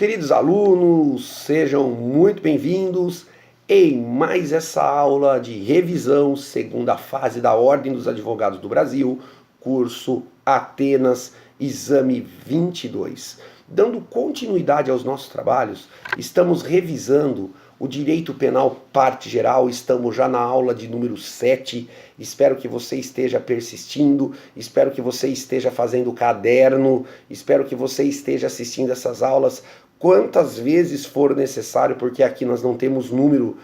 Queridos alunos, sejam muito bem-vindos em mais essa aula de revisão, segunda fase da Ordem dos Advogados do Brasil, curso Atenas, exame 22. Dando continuidade aos nossos trabalhos, estamos revisando o direito penal parte geral, estamos já na aula de número 7, espero que você esteja persistindo, espero que você esteja fazendo caderno, espero que você esteja assistindo essas aulas quantas vezes for necessário, porque aqui nós não temos número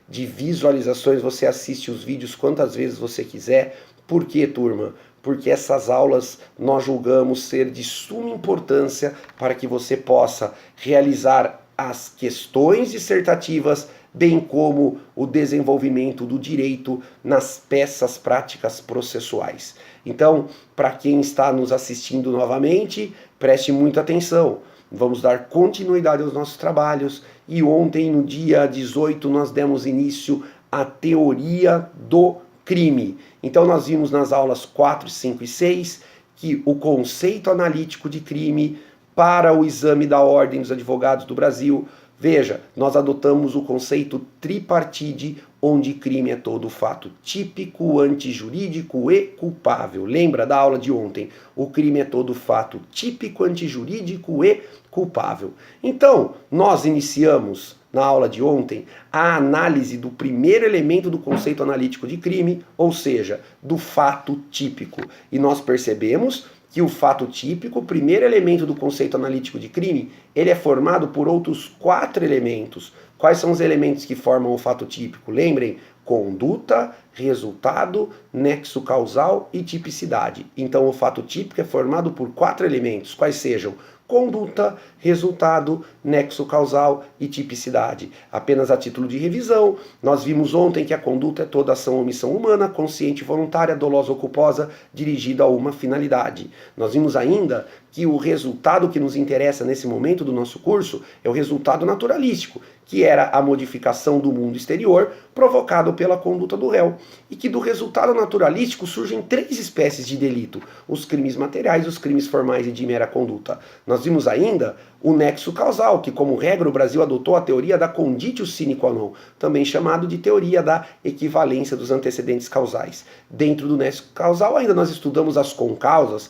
de visualizações, você assiste os vídeos quantas vezes você quiser. Por quê, turma? Porque essas aulas nós julgamos ser de suma importância para que você possa realizar as questões dissertativas, bem como o desenvolvimento do direito nas peças práticas processuais. Então, para quem está nos assistindo novamente, preste muita atenção. Vamos dar continuidade aos nossos trabalhos e ontem, no dia 18, nós demos início à teoria do crime. Então nós vimos nas aulas 4, 5 e 6 que o conceito analítico de crime para o exame da Ordem dos Advogados do Brasil, veja, nós adotamos o conceito tripartite, onde crime é todo fato típico, antijurídico e culpável. Lembra da aula de ontem? O crime é todo fato típico, antijurídico e culpável. Então, nós iniciamos na aula de ontem a análise do primeiro elemento do conceito analítico de crime, ou seja, do fato típico. E nós percebemos que o fato típico, o primeiro elemento do conceito analítico de crime, ele é formado por outros 4 elementos. Quais são os elementos que formam o fato típico? Lembrem, conduta, resultado, nexo causal e tipicidade. Então o fato típico é formado por 4 elementos, quais sejam conduta, resultado, nexo causal e tipicidade. Apenas a título de revisão, nós vimos ontem que a conduta é toda ação ou omissão humana, consciente, voluntária, dolosa ou culposa, dirigida a uma finalidade. Nós vimos ainda que o resultado que nos interessa nesse momento do nosso curso é o resultado naturalístico, que era a modificação do mundo exterior provocado pela conduta do réu. E que do resultado naturalístico surgem 3 espécies de delito: os crimes materiais, os crimes formais e de mera conduta. Nós vimos ainda o nexo causal, que como regra o Brasil adotou a teoria da conditio sine qua non, também chamado de teoria da equivalência dos antecedentes causais. Dentro do nexo causal ainda nós estudamos as concausas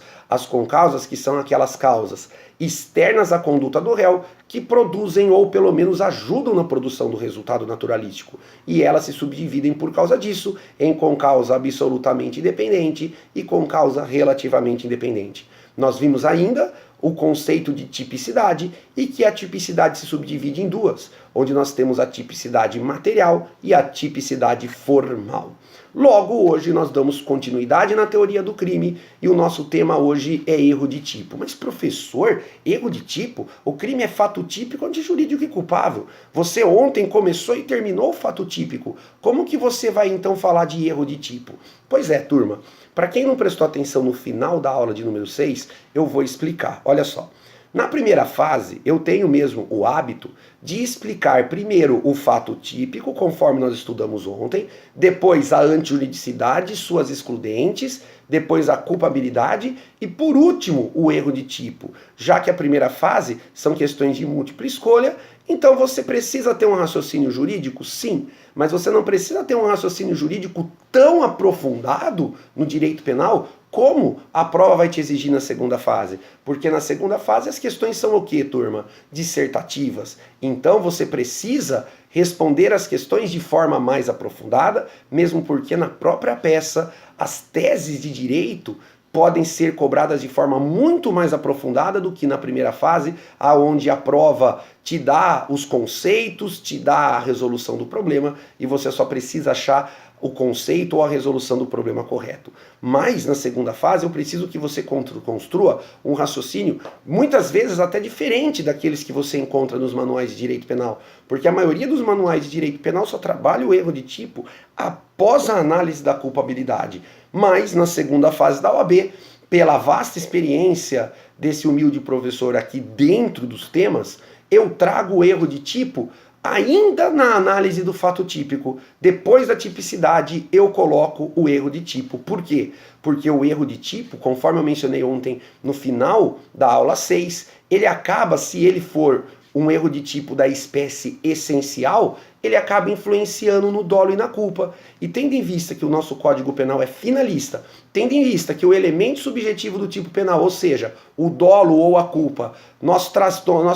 que são aquelas causas externas à conduta do réu, que produzem ou pelo menos ajudam na produção do resultado naturalístico. E elas se subdividem por causa disso em concausa absolutamente independente e concausa relativamente independente. Nós vimos ainda o conceito de tipicidade e que a tipicidade se subdivide em 2, onde nós temos a tipicidade material e a tipicidade formal. Logo, hoje nós damos continuidade na teoria do crime e o nosso tema hoje é erro de tipo. Mas professor, erro de tipo? O crime é fato típico, antijurídico e culpável. Você ontem começou e terminou o fato típico. Como que você vai então falar de erro de tipo? Pois é, turma. Para quem não prestou atenção no final da aula de número 6, eu vou explicar. Olha só. Na primeira fase, eu tenho mesmo o hábito de explicar primeiro o fato típico, conforme nós estudamos ontem, depois a antijuridicidade, suas excludentes, depois a culpabilidade e, por último, o erro de tipo. Já que a primeira fase são questões de múltipla escolha, então você precisa ter um raciocínio jurídico? Sim, mas você não precisa ter um raciocínio jurídico tão aprofundado no direito penal como a prova vai te exigir na segunda fase. Porque na segunda fase as questões são o quê, turma? Dissertativas. Então você precisa responder as questões de forma mais aprofundada, mesmo porque na própria peça as teses de direito podem ser cobradas de forma muito mais aprofundada do que na primeira fase, aonde a prova te dá os conceitos, te dá a resolução do problema e você só precisa achar o conceito ou a resolução do problema correto. Mas na segunda fase eu preciso que você construa um raciocínio muitas vezes até diferente daqueles que você encontra nos manuais de direito penal, porque a maioria dos manuais de direito penal só trabalha o erro de tipo após a análise da culpabilidade. Mas na segunda fase da OAB, pela vasta experiência desse humilde professor aqui dentro dos temas, eu trago o erro de tipo Ainda na análise do fato típico, depois da tipicidade, eu coloco o erro de tipo. Por quê? Porque o erro de tipo, conforme eu mencionei ontem no final da aula 6, ele acaba, se ele for um erro de tipo da espécie essencial, ele acaba influenciando no dolo e na culpa. E tendo em vista que o nosso Código Penal é finalista, tendo em vista que o elemento subjetivo do tipo penal, ou seja, o dolo ou a culpa, nós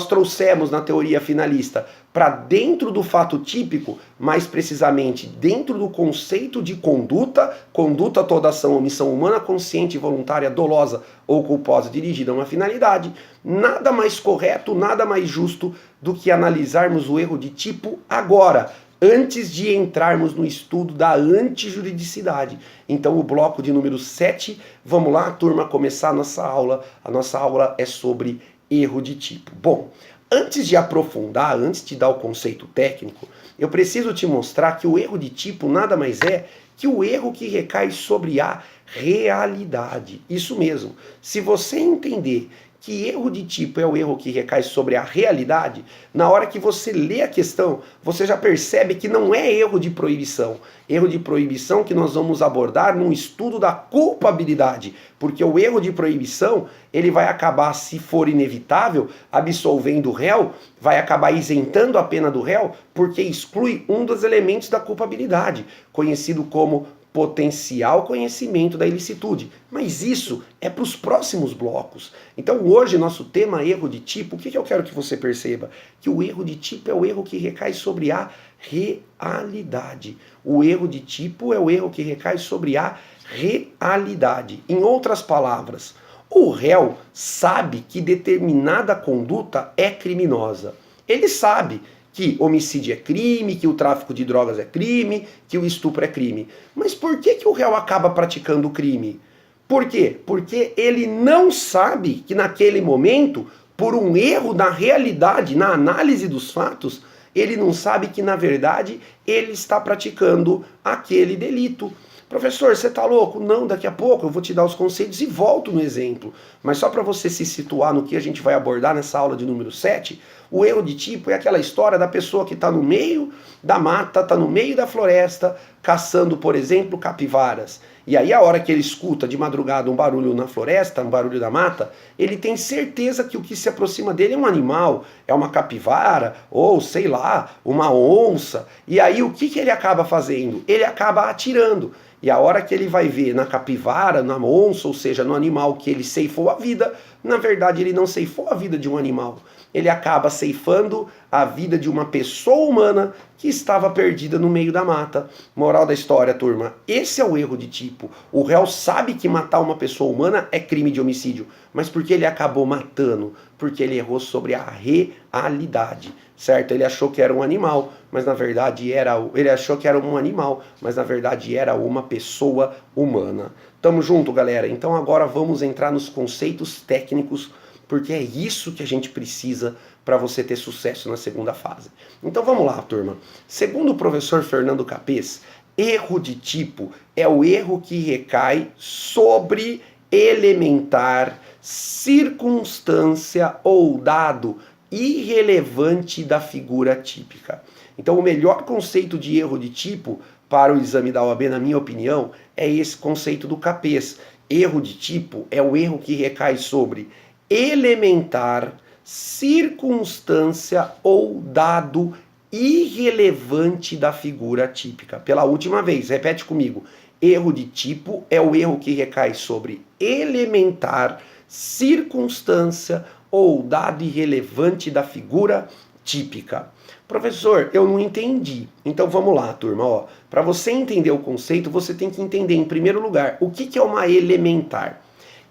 trouxemos na teoria finalista para dentro do fato típico, mais precisamente dentro do conceito de conduta, conduta toda ação ou omissão humana, consciente, voluntária, dolosa ou culposa dirigida a uma finalidade, nada mais correto, nada mais justo do que analisarmos o erro de tipo agora, antes de entrarmos no estudo da antijuridicidade. Então o bloco de número 7, vamos lá, turma, começar a nossa aula. A nossa aula é sobre erro de tipo. Bom, antes de aprofundar, antes de dar o conceito técnico, eu preciso te mostrar que o erro de tipo nada mais é que o erro que recai sobre a realidade. Isso mesmo. Se você entender que erro de tipo é o erro que recai sobre a realidade, na hora que você lê a questão, você já percebe que não é erro de proibição. Erro de proibição que nós vamos abordar num estudo da culpabilidade, porque o erro de proibição, ele vai acabar, se for inevitável, absolvendo o réu, vai acabar isentando a pena do réu, porque exclui um dos elementos da culpabilidade, conhecido como potencial conhecimento da ilicitude. Mas isso é para os próximos blocos. Então hoje nosso tema erro de tipo, o que eu quero que você perceba? Que o erro de tipo é o erro que recai sobre a realidade. O erro de tipo é o erro que recai sobre a realidade. Em outras palavras, o réu sabe que determinada conduta é criminosa. Ele sabe que homicídio é crime, que o tráfico de drogas é crime, que o estupro é crime. Mas por que o réu acaba praticando o crime? Por quê? Porque ele não sabe que naquele momento, por um erro na realidade, na análise dos fatos, ele não sabe que na verdade ele está praticando aquele delito. Professor, você tá louco? Não, daqui a pouco eu vou te dar os conceitos e volto no exemplo. Mas só para você se situar no que a gente vai abordar nessa aula de número 7, o erro de tipo é aquela história da pessoa que está no meio da mata, está no meio da floresta, caçando, por exemplo, capivaras. E aí a hora que ele escuta de madrugada um barulho na floresta, um barulho da mata, ele tem certeza que o que se aproxima dele é um animal, é uma capivara, ou sei lá, uma onça. E aí o que ele acaba fazendo? Ele acaba atirando. E a hora que ele vai ver na capivara, na onça, ou seja, no animal que ele ceifou a vida, na verdade ele não ceifou a vida de um animal. Ele acaba ceifando a vida de uma pessoa humana que estava perdida no meio da mata. Moral da história, turma, esse é o erro de tipo. O réu sabe que matar uma pessoa humana é crime de homicídio, mas por que ele acabou matando? Porque ele errou sobre a realidade, certo? Ele achou que era um animal, mas na verdade ele achou que era um animal, mas na verdade era uma pessoa humana. Tamo junto, galera. Então agora vamos entrar nos conceitos técnicos, porque é isso que a gente precisa para você ter sucesso na segunda fase. Então vamos lá, turma. Segundo o professor Fernando Capês, erro de tipo é o erro que recai sobre elementar, circunstância ou dado irrelevante da figura típica. Então o melhor conceito de erro de tipo para o exame da OAB, na minha opinião, é esse conceito do Capês. Erro de tipo é o erro que recai sobre elementar, circunstância ou dado irrelevante da figura típica. Pela última vez, repete comigo. Erro de tipo é o erro que recai sobre elementar, circunstância ou dado irrelevante da figura típica. Professor, eu não entendi. Então vamos lá, turma. Para você entender o conceito, você tem que entender, em primeiro lugar, o que é uma elementar.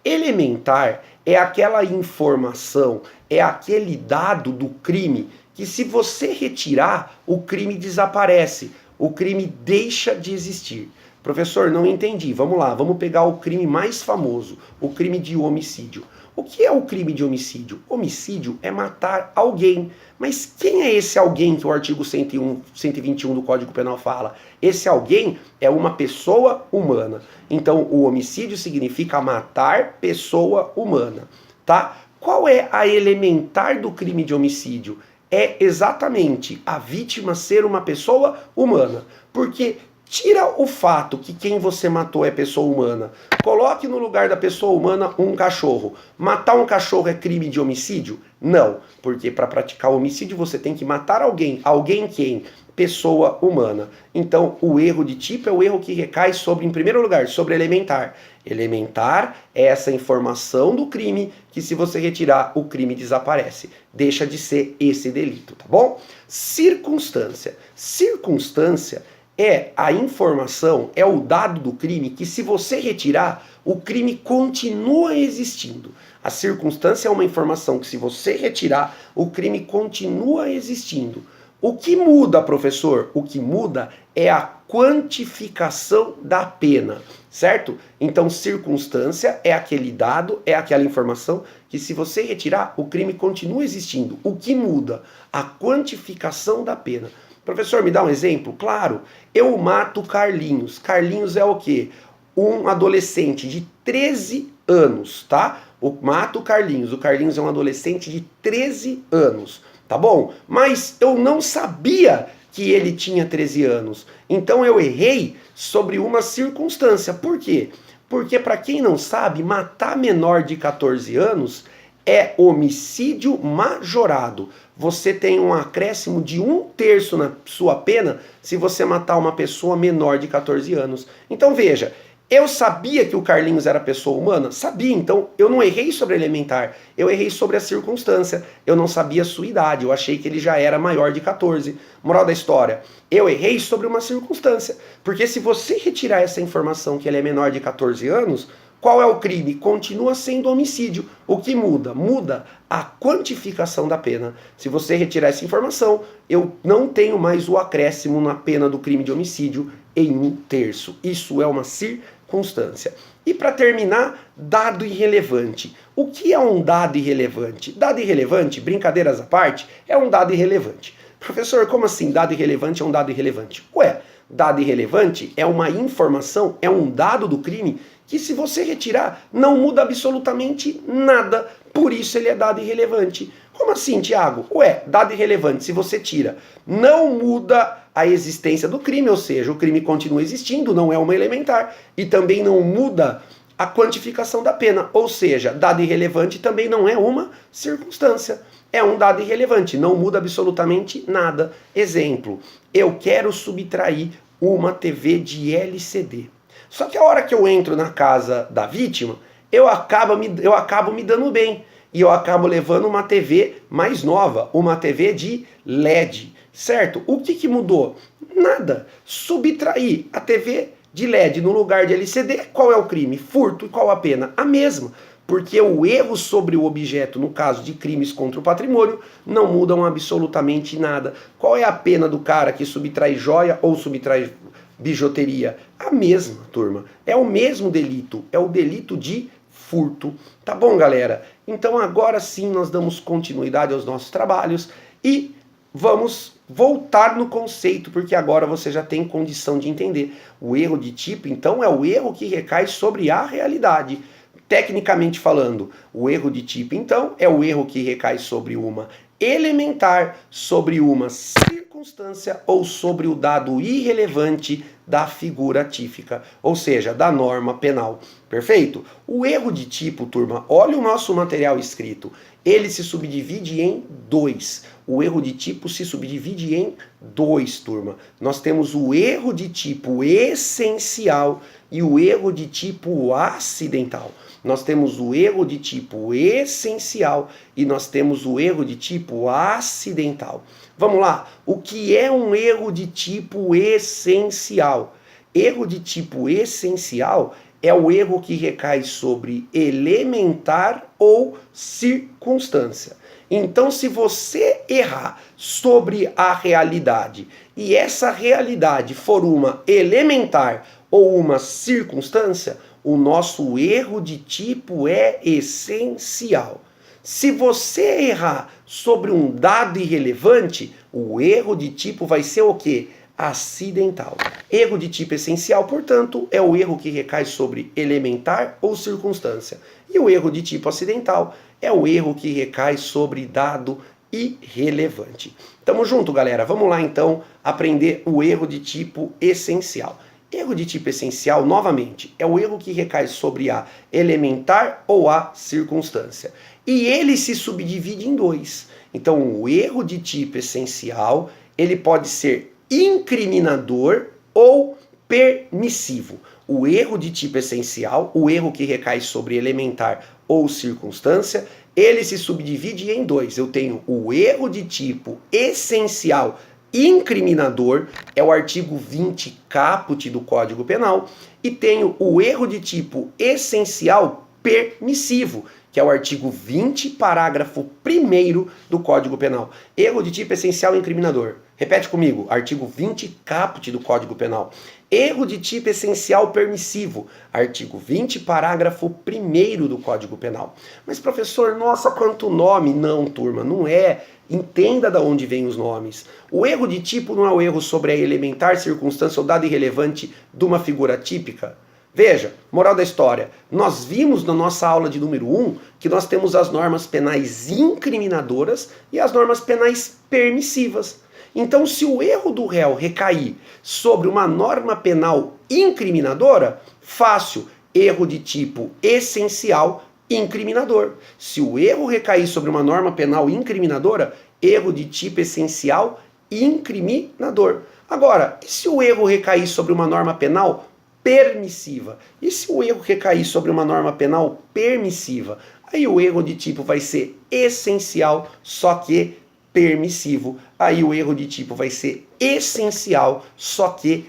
Elementar é aquela informação, é aquele dado do crime que, se você retirar, o crime desaparece, o crime deixa de existir. Professor, não entendi. Vamos lá, vamos pegar o crime mais famoso, o crime de homicídio. O que é o crime de homicídio? Homicídio é matar alguém. Mas quem é esse alguém que o artigo 121 do Código Penal fala? Esse alguém é uma pessoa humana. Então, o homicídio significa matar pessoa humana, tá? Qual é a elementar do crime de homicídio? é exatamente a vítima ser uma pessoa humana. Porque tira o fato que quem você matou é pessoa humana. Coloque no lugar da pessoa humana um cachorro. Matar um cachorro é crime de homicídio? Não, porque para praticar homicídio você tem que matar alguém. Alguém quem? Pessoa humana. Então, o erro de tipo é o erro que recai sobre, em primeiro lugar, sobre elementar. Elementar é essa informação do crime que, se você retirar, o crime desaparece. Deixa de ser esse delito, tá bom? Circunstância. Circunstância é a informação, é o dado do crime que, se você retirar, o crime continua existindo. A circunstância é uma informação que, se você retirar, o crime continua existindo. O que muda, professor? O que muda é a quantificação da pena, certo? Então, circunstância é aquele dado, é aquela informação que, se você retirar, o crime continua existindo. O que muda? A quantificação da pena. Professor, me dá um exemplo? Claro, eu mato Carlinhos. Carlinhos é o quê? Um adolescente de 13 anos, tá? Eu mato o Carlinhos. O Carlinhos é um adolescente de 13 anos, tá bom? Mas eu não sabia que ele tinha 13 anos. Então eu errei sobre uma circunstância. Por quê? Porque, para quem não sabe, matar menor de 14 anos é homicídio majorado. Você tem um acréscimo de 1/3 na sua pena se você matar uma pessoa menor de 14 anos. Então veja, eu sabia que o Carlinhos era pessoa humana? Sabia, então eu não errei sobre elementar, eu errei sobre a circunstância. Eu não sabia a sua idade, eu achei que ele já era maior de 14. Moral da história, eu errei sobre uma circunstância, porque se você retirar essa informação que ele é menor de 14 anos, qual é o crime? Continua sendo homicídio. O que muda? Muda a quantificação da pena. Se você retirar essa informação, eu não tenho mais o acréscimo na pena do crime de homicídio em 1/3. Isso é uma circunstância. E para terminar, dado irrelevante. O que é um dado irrelevante? Dado irrelevante, brincadeiras à parte, é um dado irrelevante. Professor, como assim dado irrelevante é um dado irrelevante? Ué, dado irrelevante é uma informação, é um dado do crime que, se você retirar, não muda absolutamente nada. Por isso ele é dado irrelevante. Como assim, Tiago? Ué, dado irrelevante, se você tira, não muda a existência do crime, ou seja, o crime continua existindo, não é uma elementar, e também não muda a quantificação da pena, ou seja, dado irrelevante também não é uma circunstância. É um dado irrelevante, não muda absolutamente nada. Exemplo, eu quero subtrair uma TV de LCD. Só que a hora que eu entro na casa da vítima, eu acabo me dando bem. E eu acabo levando uma TV mais nova, uma TV de LED, certo? O que mudou? Nada. Subtrair a TV de LED no lugar de LCD, qual é o crime? Furto. E qual a pena? A mesma. Porque o erro sobre o objeto, no caso de crimes contra o patrimônio, não mudam absolutamente nada. Qual é a pena do cara que subtrai joia ou subtrai bijuteria? A mesma, turma. É o mesmo delito. É o delito de furto. Tá bom, galera? Então agora sim nós damos continuidade aos nossos trabalhos e vamos voltar no conceito, porque agora você já tem condição de entender. O erro de tipo, então, é o erro que recai sobre a realidade. Tecnicamente falando, o erro de tipo, então, é o erro que recai sobre uma elementar, sobre uma circunstância ou sobre o dado irrelevante da figura típica, ou seja, da norma penal. Perfeito? O erro de tipo, turma, olha o nosso material escrito. Ele se subdivide em 2. O erro de tipo se subdivide em 2, turma. Nós temos o erro de tipo essencial e o erro de tipo acidental. Nós temos o erro de tipo essencial e nós temos o erro de tipo acidental. Vamos lá, o que é um erro de tipo essencial? Erro de tipo essencial é o erro que recai sobre elementar ou circunstância. Então, se você errar sobre a realidade e essa realidade for uma elementar ou uma circunstância, o nosso erro de tipo é essencial. Se você errar sobre um dado irrelevante, o erro de tipo vai ser o quê? Acidental. Erro de tipo essencial, portanto, é o erro que recai sobre elementar ou circunstância. E o erro de tipo acidental é o erro que recai sobre dado irrelevante. Tamo junto, galera. Vamos lá então aprender o erro de tipo essencial. Erro de tipo essencial, novamente, é o erro que recai sobre a elementar ou a circunstância. E ele se subdivide em dois. Então, o erro de tipo essencial, ele pode ser incriminador ou permissivo. O erro de tipo essencial, o erro que recai sobre elementar ou circunstância, ele se subdivide em dois. Eu tenho o erro de tipo essencial incriminador, é o artigo 20 caput do Código Penal, e tenho o erro de tipo essencial permissivo, que é o artigo 20, parágrafo 1º do Código Penal. Erro de tipo essencial incriminador. Repete comigo, artigo 20 caput do Código Penal. Erro de tipo essencial permissivo, artigo 20, parágrafo 1º do Código Penal. Mas professor, nossa, quanto nome! Não, turma, não é. Entenda de onde vêm os nomes. O erro de tipo não é o erro sobre a elementar circunstância ou dado irrelevante de uma figura típica? Veja, moral da história, nós vimos na nossa aula de número 1 que nós temos as normas penais incriminadoras e as normas penais permissivas. Então, se o erro do réu recair sobre uma norma penal incriminadora, fácil, erro de tipo essencial incriminador. Se o erro recair sobre uma norma penal incriminadora, erro de tipo essencial incriminador. Agora, e se o erro recair sobre uma norma penal permissiva? E se o erro recair sobre uma norma penal permissiva? Aí o erro de tipo vai ser essencial, só que permissivo. Aí o erro de tipo vai ser essencial, só que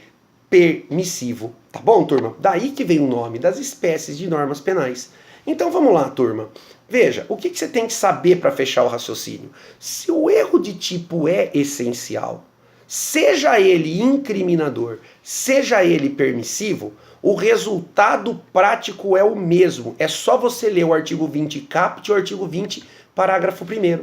permissivo. Tá bom, turma? Daí que vem o nome das espécies de normas penais. Então vamos lá, turma. Veja, o que você tem que saber para fechar o raciocínio? Se o erro de tipo é essencial, seja ele incriminador, seja ele permissivo, o resultado prático é o mesmo. É só você ler o artigo 20 caput e o artigo 20, parágrafo 1º.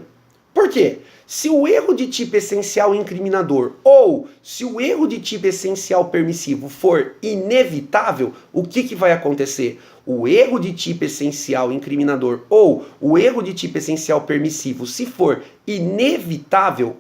Por quê? Se o erro de tipo essencial incriminador ou se o erro de tipo essencial permissivo for inevitável, o que vai acontecer? O erro de tipo essencial incriminador ou o erro de tipo essencial permissivo, se for inevitável,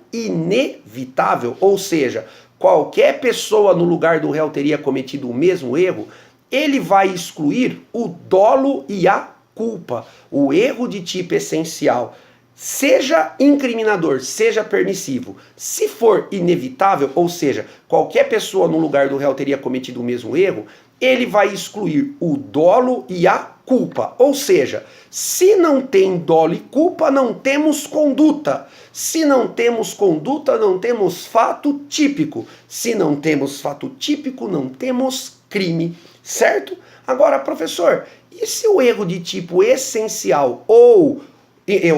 ou seja, qualquer pessoa no lugar do réu teria cometido o mesmo erro, ele vai excluir o dolo e a culpa. O erro de tipo essencial, seja incriminador, seja permissivo, se for inevitável, ou seja, qualquer pessoa no lugar do réu teria cometido o mesmo erro, ele vai excluir o dolo e a culpa. Ou seja, se não tem dolo e culpa, não temos conduta. Se não temos conduta, não temos fato típico. Se não temos fato típico, não temos crime. Certo? Agora, professor, e se o erro de tipo essencial ou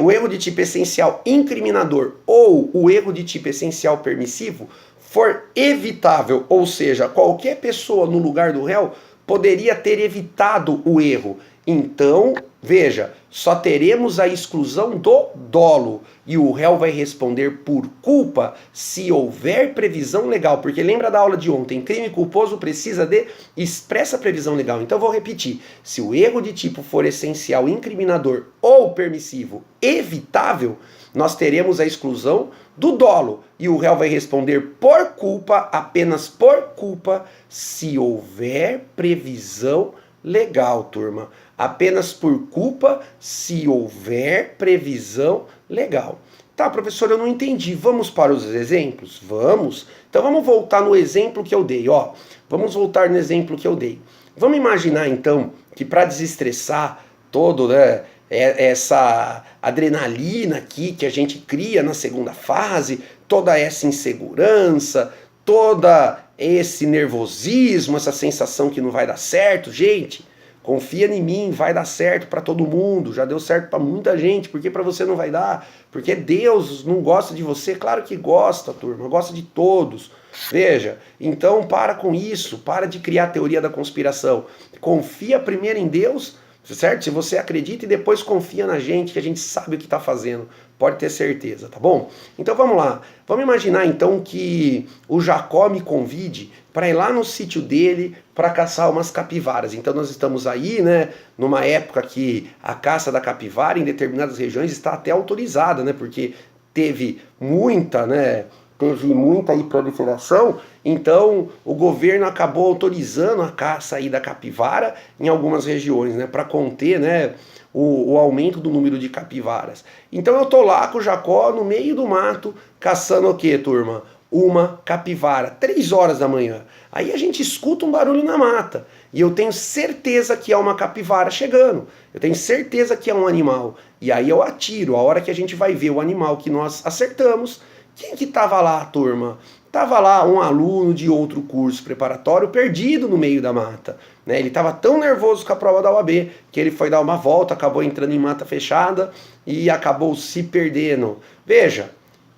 o erro de tipo essencial incriminador ou o erro de tipo essencial permissivo for evitável, ou seja, qualquer pessoa no lugar do réu poderia ter evitado o erro? Então, veja, só teremos a exclusão do dolo e o réu vai responder por culpa se houver previsão legal, porque lembra da aula de ontem, crime culposo precisa de expressa previsão legal. Então vou repetir, se o erro de tipo for essencial, incriminador ou permissivo evitável, nós teremos a exclusão do dolo e o réu vai responder por culpa, apenas por culpa, se houver previsão legal, turma. Apenas por culpa se houver previsão legal. Tá, professor, eu não entendi. Vamos para os exemplos? Vamos. Então vamos voltar no exemplo que eu dei, ó. Vamos voltar no exemplo que eu dei. Vamos imaginar então que para desestressar todo, né, essa adrenalina aqui que a gente cria na segunda fase, toda essa insegurança, toda esse nervosismo, essa sensação que não vai dar certo, gente, confia em mim, vai dar certo para todo mundo, já deu certo para muita gente, por que para você não vai dar? Porque Deus não gosta de você? Claro que gosta, turma, gosta de todos. Veja, então para com isso, para de criar a teoria da conspiração. Confia primeiro em Deus, certo? Se você acredita e depois confia na gente, que a gente sabe o que está fazendo. Pode ter certeza, tá bom? Então vamos lá. Vamos imaginar então que o Jacó me convide para ir lá no sítio dele para caçar umas capivaras. Então nós estamos aí, né, numa época que a caça da capivara em determinadas regiões está até autorizada, né? Porque teve muita, né? Teve muita aí proliferação, então o governo acabou autorizando a caça aí da capivara em algumas regiões, né, para conter, né, o aumento do número de capivaras. Então eu tô lá com o Jacó no meio do mato, caçando o quê, turma? Uma capivara, 3 horas da manhã. Aí a gente escuta um barulho na mata, e eu tenho certeza que é uma capivara chegando, eu tenho certeza que é um animal, e aí eu atiro, a hora que a gente vai ver o animal que nós acertamos. Quem que tava lá, turma? Tava lá um aluno de outro curso preparatório perdido no meio da mata. Né? Ele estava tão nervoso com a prova da UAB que ele foi dar uma volta, acabou entrando em mata fechada e acabou se perdendo. Veja,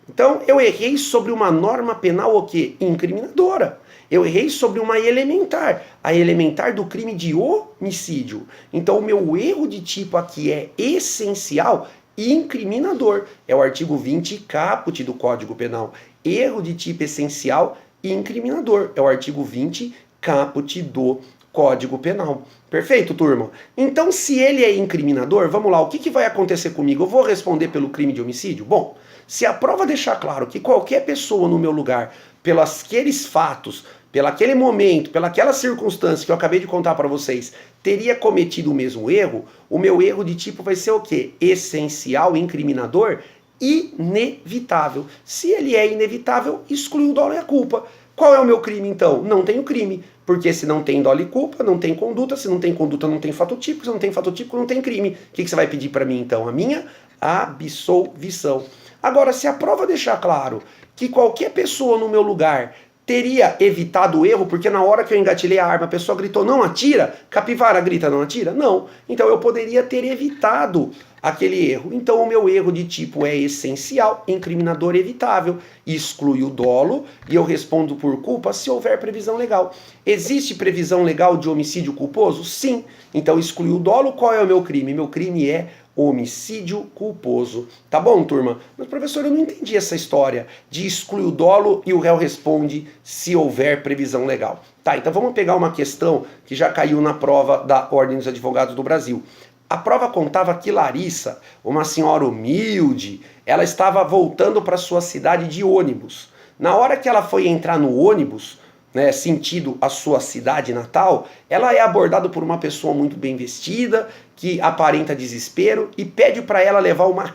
então eu errei sobre uma norma penal o quê? Incriminadora. Eu errei sobre uma elementar, a elementar do crime de homicídio. Então o meu erro de tipo aqui é essencial e incriminador. É o artigo 20 caput do Código Penal. Erro de tipo essencial e incriminador. É o artigo 20 caput do Código Penal. Perfeito, turma? Então, se ele é incriminador, vamos lá, o que vai acontecer comigo? Eu vou responder pelo crime de homicídio? Bom, se a prova deixar claro que qualquer pessoa no meu lugar, pelos aqueles fatos, pelaquele momento, pelaquela circunstância que eu acabei de contar para vocês, teria cometido o mesmo erro, o meu erro de tipo vai ser o quê? Essencial, incriminador, inevitável. Se ele é inevitável, exclui o dolo e a culpa. Qual é o meu crime, então? Não tenho crime. Porque se não tem dolo e culpa, não tem conduta. Se não tem conduta, não tem fato típico. Se não tem fato típico, não tem crime. O que você vai pedir para mim, então? A minha absolvição. Agora, se a prova deixar claro que qualquer pessoa no meu lugar teria evitado o erro, porque na hora que eu engatilhei a arma, a pessoa gritou, não atira, capivara grita, não atira? Não. Então eu poderia ter evitado aquele erro. Então o meu erro de tipo é essencial, incriminador evitável, exclui o dolo e eu respondo por culpa se houver previsão legal. Existe previsão legal de homicídio culposo? Sim. Então exclui o dolo, qual é o meu crime? Meu crime é homicídio culposo. Tá bom, turma? Mas, professor, eu não entendi essa história de excluir o dolo e o réu responde se houver previsão legal. Tá, então vamos pegar uma questão que já caiu na prova da Ordem dos Advogados do Brasil. A prova contava que Larissa, uma senhora humilde, ela estava voltando para sua cidade de ônibus. Na hora que ela foi entrar no ônibus, né, sentido a sua cidade natal, ela é abordada por uma pessoa muito bem vestida, que aparenta desespero e pede para ela levar uma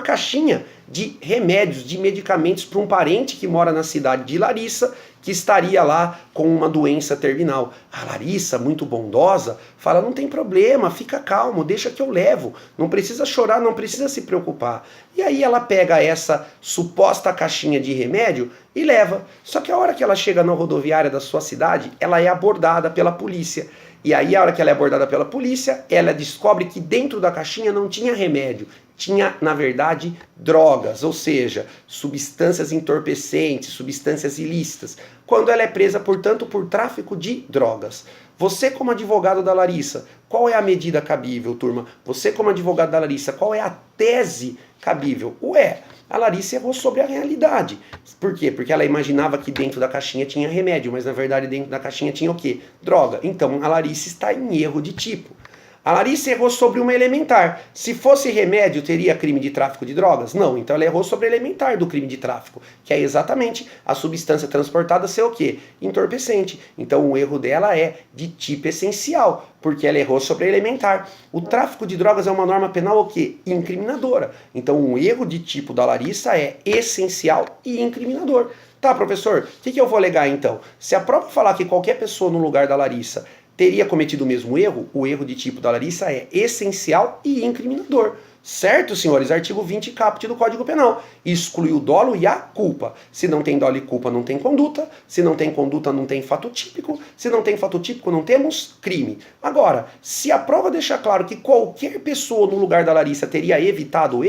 caixinha de remédios, de medicamentos para um parente que mora na cidade de Larissa, que estaria lá com uma doença terminal. A Larissa, muito bondosa, fala, não tem problema, fica calmo, deixa que eu levo, não precisa chorar, não precisa se preocupar. E aí ela pega essa suposta caixinha de remédio e leva. Só que a hora que ela chega na rodoviária da sua cidade, ela é abordada pela polícia. E aí, a hora que ela é abordada pela polícia, ela descobre que dentro da caixinha não tinha remédio. Tinha, na verdade, drogas, ou seja, substâncias entorpecentes, substâncias ilícitas. Quando ela é presa, portanto, por tráfico de drogas. Você, como advogado da Larissa, qual é a medida cabível, turma? Você, como advogado da Larissa, qual é a tese cabível? A Larissa errou sobre a realidade. Por quê? Porque ela imaginava que dentro da caixinha tinha remédio, mas na verdade dentro da caixinha tinha o quê? Droga. Então a Larissa está em erro de tipo. A Larissa errou sobre uma elementar. Se fosse remédio, teria crime de tráfico de drogas? Não. Então ela errou sobre a elementar do crime de tráfico, que é exatamente a substância transportada ser o quê? Entorpecente. Então o erro dela é de tipo essencial, porque ela errou sobre a elementar. O tráfico de drogas é uma norma penal o quê? Incriminadora. Então o erro de tipo da Larissa é essencial e incriminador. Tá, professor, o que eu vou alegar então? Se a prova falar que qualquer pessoa no lugar da Larissa teria cometido o mesmo erro, o erro de tipo da Larissa é essencial e incriminador. Certo, senhores? Artigo 20 caput do Código Penal. Exclui o dolo e a culpa. Se não tem dolo e culpa, não tem conduta. Se não tem conduta, não tem fato típico. Se não tem fato típico, não temos crime. Agora, se a prova deixar claro que qualquer pessoa no lugar da Larissa teria evitado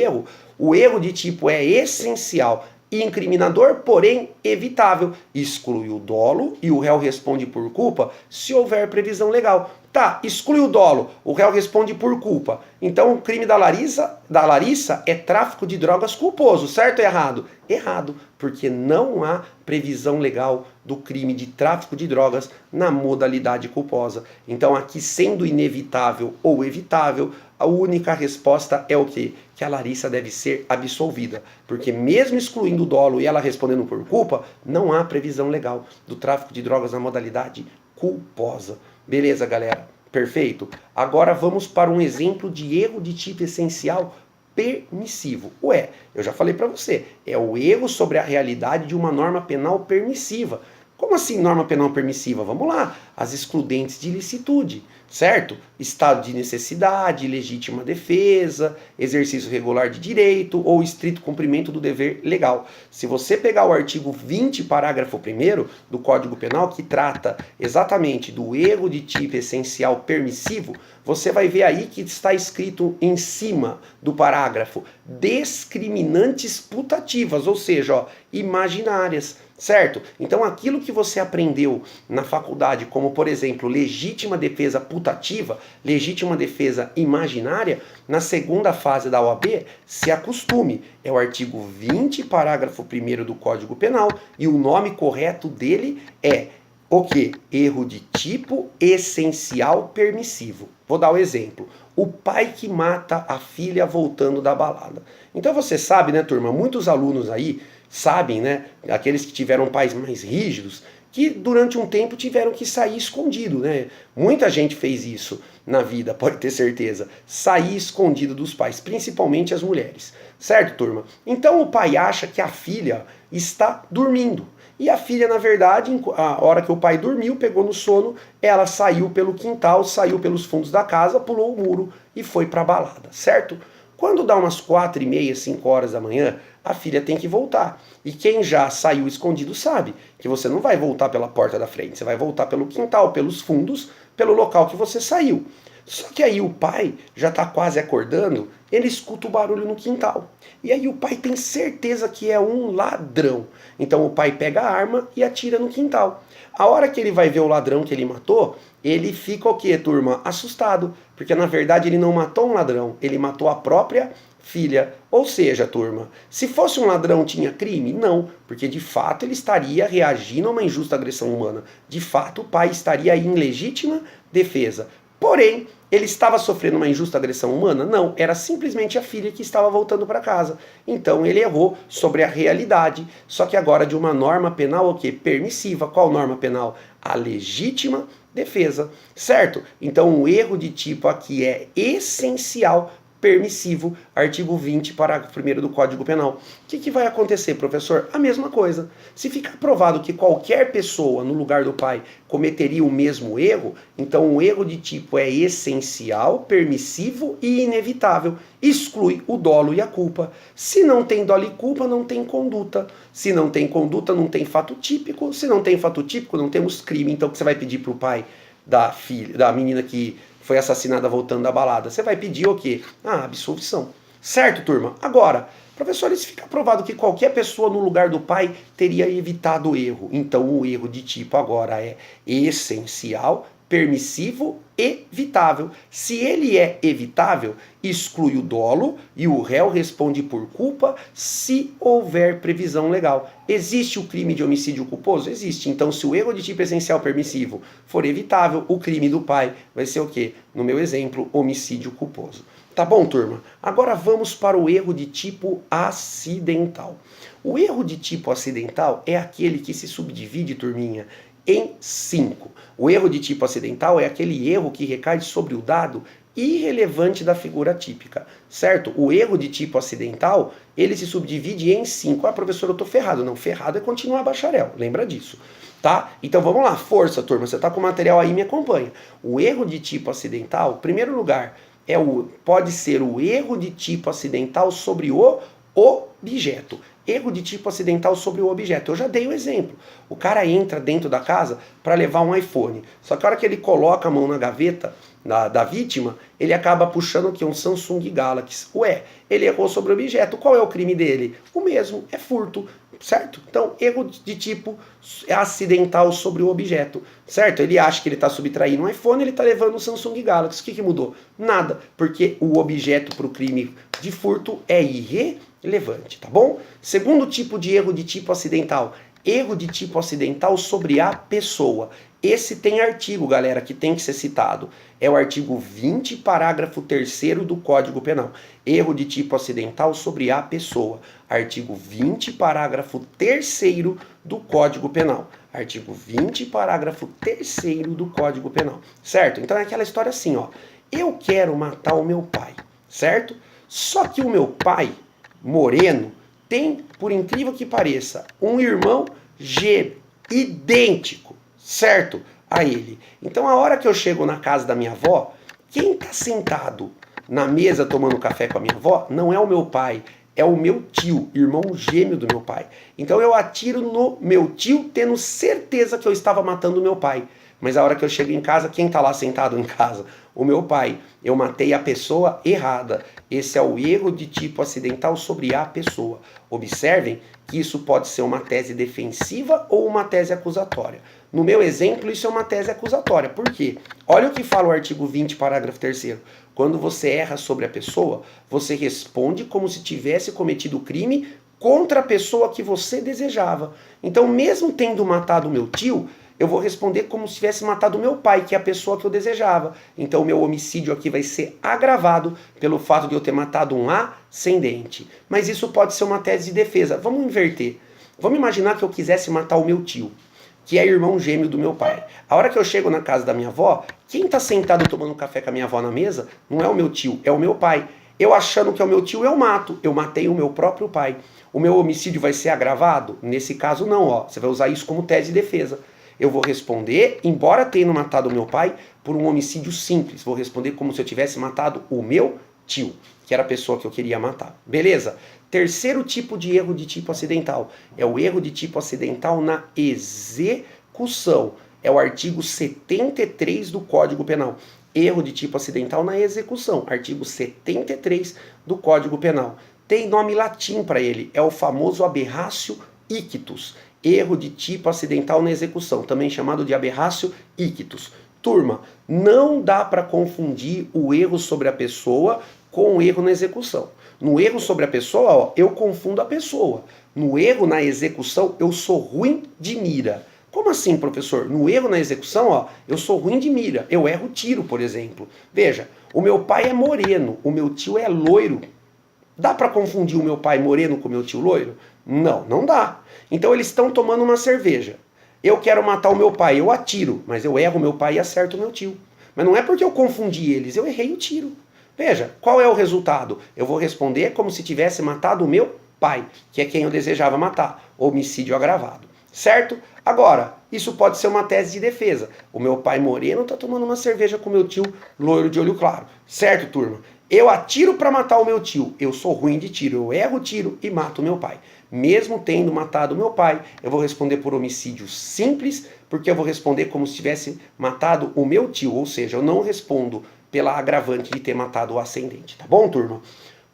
o erro de tipo é essencial incriminador, porém evitável. Exclui o dolo e o réu responde por culpa se houver previsão legal. Tá, exclui o dolo, o réu responde por culpa. Então o crime da Larissa é tráfico de drogas culposo, certo ou errado? Errado, porque não há previsão legal do crime de tráfico de drogas na modalidade culposa. Então aqui, sendo inevitável ou evitável, a única resposta é o quê? Que a Larissa deve ser absolvida. Porque mesmo excluindo o dolo e ela respondendo por culpa, não há previsão legal do tráfico de drogas na modalidade culposa. Beleza, galera? Perfeito? Agora vamos para um exemplo de erro de tipo essencial permissivo. Ué, eu já falei para você, é o erro sobre a realidade de uma norma penal permissiva. Como assim norma penal permissiva? Vamos lá, as excludentes de ilicitude, certo? Estado de necessidade, legítima defesa, exercício regular de direito ou estrito cumprimento do dever legal. Se você pegar o artigo 20, parágrafo 1º do Código Penal, que trata exatamente do erro de tipo essencial permissivo, você vai ver aí que está escrito em cima do parágrafo discriminantes putativas, ou seja, ó, imaginárias, certo? Então aquilo que você aprendeu na faculdade, como por exemplo, legítima defesa putativa, legítima defesa imaginária, na segunda fase da OAB, se acostume. É o artigo 20, parágrafo 1º do Código Penal, e o nome correto dele é o quê? Erro de tipo essencial permissivo. Vou dar o exemplo. O pai que mata a filha voltando da balada. Então você sabe, né, turma? Muitos alunos aí sabem, né? Aqueles que tiveram pais mais rígidos, que durante um tempo tiveram que sair escondido, né? Muita gente fez isso na vida, pode ter certeza. Sair escondido dos pais, principalmente as mulheres. Certo, turma? Então o pai acha que a filha está dormindo. E a filha, na verdade, a hora que o pai dormiu, pegou no sono, ela saiu pelo quintal, saiu pelos fundos da casa, pulou o muro e foi pra balada, certo? Quando dá umas 4h30, 5 horas da manhã, a filha tem que voltar. E quem já saiu escondido sabe que você não vai voltar pela porta da frente, você vai voltar pelo quintal, pelos fundos, pelo local que você saiu. Só que aí o pai já está quase acordando, ele escuta o barulho no quintal. E aí o pai tem certeza que é um ladrão. Então o pai pega a arma e atira no quintal. A hora que ele vai ver o ladrão que ele matou, ele fica o quê, turma? Assustado. Porque na verdade ele não matou um ladrão, ele matou a própria filha. Ou seja, turma, se fosse um ladrão tinha crime? Não, porque de fato ele estaria reagindo a uma injusta agressão humana. De fato o pai estaria em legítima defesa. Porém, ele estava sofrendo uma injusta agressão humana? Não, era simplesmente a filha que estava voltando para casa. Então ele errou sobre a realidade, só que agora de uma norma penal o quê? Permissiva. Qual norma penal? A legítima defesa, certo? Então o erro de tipo aqui é essencial, permissivo, artigo 20, parágrafo 1º do Código Penal. O que vai acontecer, professor? A mesma coisa. Se ficar provado que qualquer pessoa, no lugar do pai, cometeria o mesmo erro, então o erro de tipo é essencial, permissivo e inevitável. Exclui o dolo e a culpa. Se não tem dolo e culpa, não tem conduta. Se não tem conduta, não tem fato típico. Se não tem fato típico, não temos crime. Então o que você vai pedir para o pai da filha, da menina que foi assassinada voltando da balada? Você vai pedir o quê? Ah, absolvição. Certo, turma? Agora, professor, se fica provado que qualquer pessoa no lugar do pai teria evitado o erro. Então o erro de tipo agora é essencial, permissivo, evitável. Se ele é evitável, exclui o dolo e o réu responde por culpa se houver previsão legal. Existe o crime de homicídio culposo? Existe. Então, se o erro de tipo essencial permissivo for evitável, o crime do pai vai ser o quê? No meu exemplo, homicídio culposo. Tá bom, turma? Agora vamos para o erro de tipo acidental. O erro de tipo acidental é aquele que se subdivide, turminha, em 5. O erro de tipo acidental é aquele erro que recai sobre o dado irrelevante da figura típica, certo? O erro de tipo acidental, ele se subdivide em 5. Ah, professor, eu tô ferrado. Não, ferrado é continuar bacharel, lembra disso, tá? Então vamos lá, força, turma, você tá com o material aí, me acompanha. O erro de tipo acidental, em primeiro lugar, pode ser o erro de tipo acidental sobre o objeto. Erro de tipo acidental sobre o objeto. Eu já dei o exemplo. O cara entra dentro da casa para levar um iPhone. Só que a hora que ele coloca a mão na gaveta da vítima, ele acaba puxando o quê? Um Samsung Galaxy. Ué, ele errou sobre o objeto. Qual é o crime dele? O mesmo, é furto, certo? Então, erro de tipo acidental sobre o objeto, certo? Ele acha que ele está subtraindo um iPhone, ele está levando um Samsung Galaxy. O que mudou? Nada, porque o objeto para o crime de furto é irrelevante, tá bom? Segundo tipo de erro de tipo acidental, Erro de tipo acidental sobre a pessoa. Esse tem artigo, galera, que tem que ser citado. É o artigo 20, parágrafo 3º do Código Penal. Erro de tipo acidental sobre a pessoa. Artigo 20, parágrafo 3º do Código Penal. Artigo 20, parágrafo 3º do Código Penal. Certo? Então é aquela história assim, ó. Eu quero matar o meu pai, certo? Só que o meu pai, moreno, tem, por incrível que pareça, um irmão gêmeo, idêntico, certo? A ele. Então a hora que eu chego na casa da minha avó, quem está sentado na mesa tomando café com a minha avó não é o meu pai, é o meu tio, irmão gêmeo do meu pai. Então eu atiro no meu tio tendo certeza que eu estava matando o meu pai. Mas a hora que eu chego em casa, quem está lá sentado em casa? O meu pai. Eu matei a pessoa errada. Esse é o erro de tipo acidental sobre a pessoa. Observem que isso pode ser uma tese defensiva ou uma tese acusatória. No meu exemplo, isso é uma tese acusatória. Por quê? Olha o que fala o artigo 20, parágrafo 3º. Quando você erra sobre a pessoa, você responde como se tivesse cometido o crime contra a pessoa que você desejava. Então, mesmo tendo matado o meu tio, eu vou responder como se tivesse matado o meu pai, que é a pessoa que eu desejava. Então o meu homicídio aqui vai ser agravado pelo fato de eu ter matado um ascendente. Mas isso pode ser uma tese de defesa. Vamos inverter. Vamos imaginar que eu quisesse matar o meu tio, que é irmão gêmeo do meu pai. A hora que eu chego na casa da minha avó, quem está sentado tomando café com a minha avó na mesa não é o meu tio, é o meu pai. Eu achando que é o meu tio, eu mato. Eu matei o meu próprio pai. O meu homicídio vai ser agravado? Nesse caso não, ó. Você vai usar isso como tese de defesa. Eu vou responder, embora tenha matado o meu pai, por um homicídio simples. Vou responder como se eu tivesse matado o meu tio, que era a pessoa que eu queria matar. Beleza? Terceiro tipo de erro de tipo acidental. É o erro de tipo acidental na execução. É o artigo 73 do Código Penal. Erro de tipo acidental na execução. Artigo 73 do Código Penal. Tem nome latim para ele. É o famoso aberratio ictus. Erro de tipo acidental na execução, também chamado de aberratio ictus. Turma, não dá para confundir o erro sobre a pessoa com o erro na execução. No erro sobre a pessoa, ó, eu confundo a pessoa. No erro na execução, eu sou ruim de mira. Como assim, professor? No erro na execução, ó, eu sou ruim de mira. Eu erro tiro, por exemplo. Veja, o meu pai é moreno, o meu tio é loiro. Dá para confundir o meu pai moreno com o meu tio loiro? Não, não dá. Então eles estão tomando uma cerveja. Eu quero matar o meu pai, eu atiro, mas eu erro o meu pai e acerto o meu tio. Mas não é porque eu confundi eles, eu errei o tiro. Veja, qual é o resultado? Eu vou responder como se tivesse matado o meu pai, que é quem eu desejava matar. Homicídio agravado. Certo? Agora, isso pode ser uma tese de defesa. O meu pai moreno está tomando uma cerveja com o meu tio loiro de olho claro. Certo, turma? Eu atiro para matar o meu tio. Eu sou ruim de tiro. Eu erro o tiro e mato o meu pai. Mesmo tendo matado o meu pai, eu vou responder por homicídio simples, porque eu vou responder como se tivesse matado o meu tio. Ou seja, eu não respondo pela agravante de ter matado o ascendente. Tá bom, turma?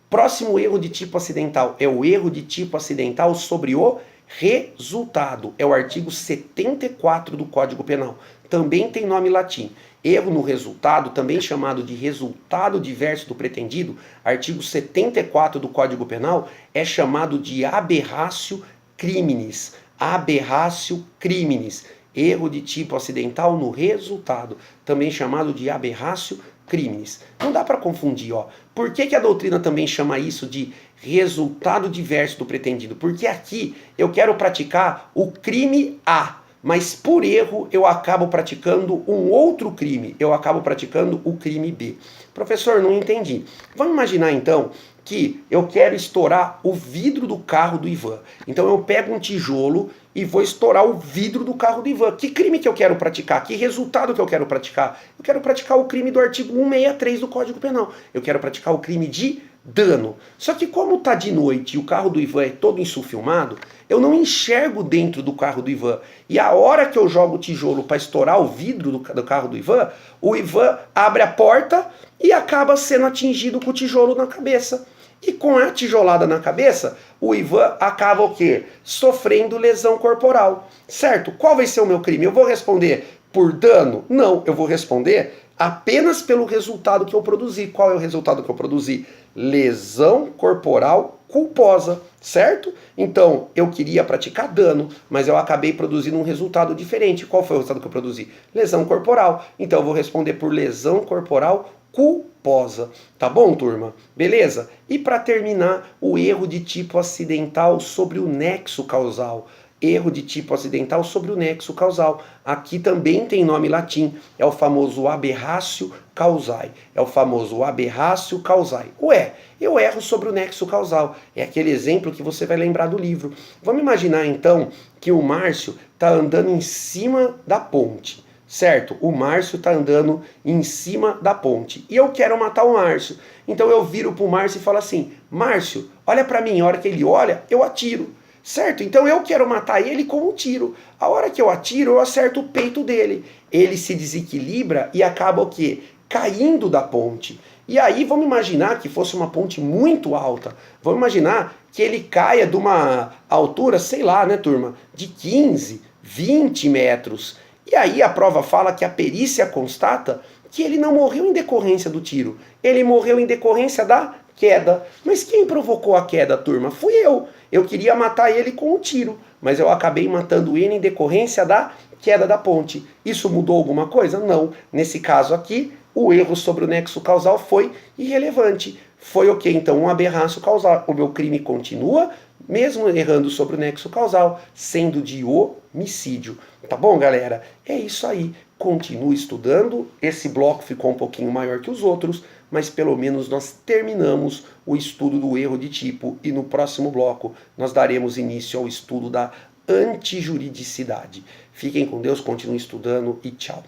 Próximo erro de tipo acidental é o erro de tipo acidental sobre o resultado. É o artigo 74 do Código Penal. Também tem nome latim. Erro no resultado, também chamado de resultado diverso do pretendido, artigo 74 do Código Penal, é chamado de aberratio criminis. Aberratio criminis. Erro de tipo acidental no resultado, também chamado de aberratio criminis. Não dá para confundir, ó. Por que a doutrina também chama isso de resultado diverso do pretendido? Porque aqui eu quero praticar o crime A, mas por erro eu acabo praticando um outro crime, eu acabo praticando o crime B. Professor, não entendi. Vamos imaginar então que eu quero estourar o vidro do carro do Ivan. Então eu pego um tijolo e vou estourar o vidro do carro do Ivan. Que crime que eu quero praticar? Que resultado que eu quero praticar? Eu quero praticar o crime do artigo 163 do Código Penal. Eu quero praticar o crime de dano. Só que como tá de noite e o carro do Ivan é todo insulfilmado, eu não enxergo dentro do carro do Ivan. E a hora que eu jogo o tijolo para estourar o vidro do carro do Ivan, o Ivan abre a porta e acaba sendo atingido com o tijolo na cabeça. E com a tijolada na cabeça, o Ivan acaba o quê? Sofrendo lesão corporal. Certo? Qual vai ser o meu crime? Eu vou responder por dano? Não, eu vou responder apenas pelo resultado que eu produzi. Qual é o resultado que eu produzi? Lesão corporal culposa, certo? Então, eu queria praticar dano, mas eu acabei produzindo um resultado diferente. Qual foi o resultado que eu produzi? Lesão corporal. Então, eu vou responder por lesão corporal culposa. Tá bom, turma? Beleza? E para terminar, o erro de tipo acidental sobre o nexo causal. Erro de tipo acidental sobre o nexo causal. Aqui também tem nome latim, é o famoso aberratio causae. É o famoso aberratio causae. Ué, eu erro sobre o nexo causal. É aquele exemplo que você vai lembrar do livro. Vamos imaginar então que o Márcio está andando em cima da ponte. Certo? O Márcio está andando em cima da ponte. E eu quero matar o Márcio. Então eu viro pro Márcio e falo assim: Márcio, olha para mim. A hora que ele olha, eu atiro. Certo? Então eu quero matar ele com um tiro. A hora que eu atiro, eu acerto o peito dele. Ele se desequilibra e acaba o quê? Caindo da ponte. E aí vamos imaginar que fosse uma ponte muito alta. Vamos imaginar que ele caia de uma altura, sei lá, né, turma, de 15, 20 metros. E aí a prova fala que a perícia constata que ele não morreu em decorrência do tiro. Ele morreu em decorrência da queda. Mas quem provocou a queda, turma? Fui eu. Eu queria matar ele com um tiro, mas eu acabei matando ele em decorrência da queda da ponte. Isso mudou alguma coisa? Não. Nesse caso aqui, o erro sobre o nexo causal foi irrelevante. Foi o que então? Um aberratio causal. O meu crime continua, mesmo errando sobre o nexo causal, sendo de homicídio. Tá bom, galera? É isso aí. Continue estudando. Esse bloco ficou um pouquinho maior que os outros, mas pelo menos nós terminamos o estudo do erro de tipo e no próximo bloco nós daremos início ao estudo da antijuridicidade. Fiquem com Deus, continuem estudando e tchau.